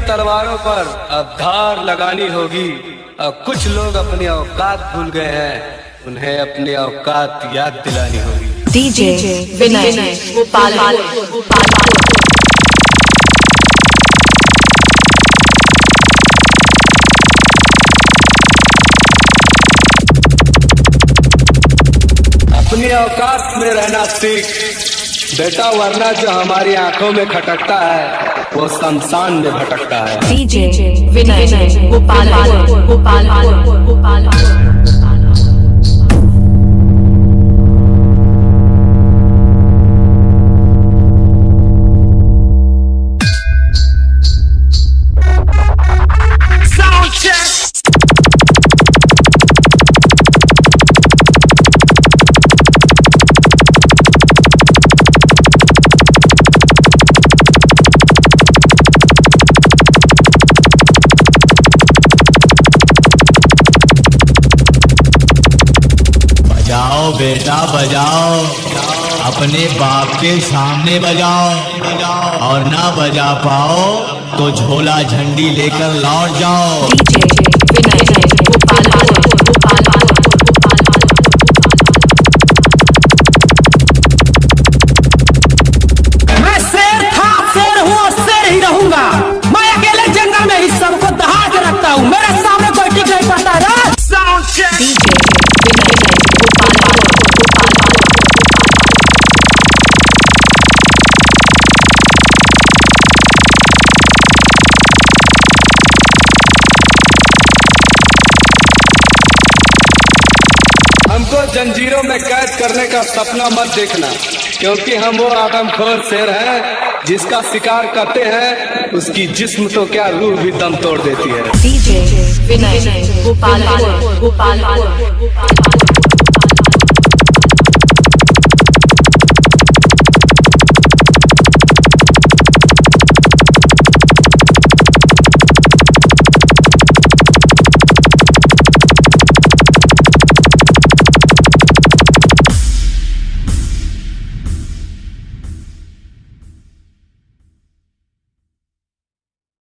तलवारों पर अब धार लगानी होगी। अब कुछ लोग अपनी औकात भूल गए हैं, उन्हें अपनी औकात याद दिलानी होगी। डीजे विनय गोपाल अपनी औकात में रहना सीख बेटा, वरना जो हमारी आंखों में खटकता है वो शमशान में भटकता है। डीजे विनय गोपाल गोपाल गोपाल बजाओ बेटा बजाओ, अपने बाप के सामने बजाओ, और ना बजा पाओ तो झोला झंडी लेकर लौट जाओ। डीजे विनय गोपाल गोपाल मैं शेर था, शेर हूँ और शेर ही रहूंगा। मैं अकेले जंगल में ही सबको दहा के रखता हूँ। मेरे सामने कोई टिक नहीं पाता है। डीजे विनय गोपाल हमको जंजीरों में कैद करने का सपना मत देखना, क्योंकि हम वो आदमखोर शेर हैं जिसका शिकार करते हैं उसकी जिस्म तो क्या रूह भी दम तोड़ देती है। डीजे विनय गोपाल गोपाल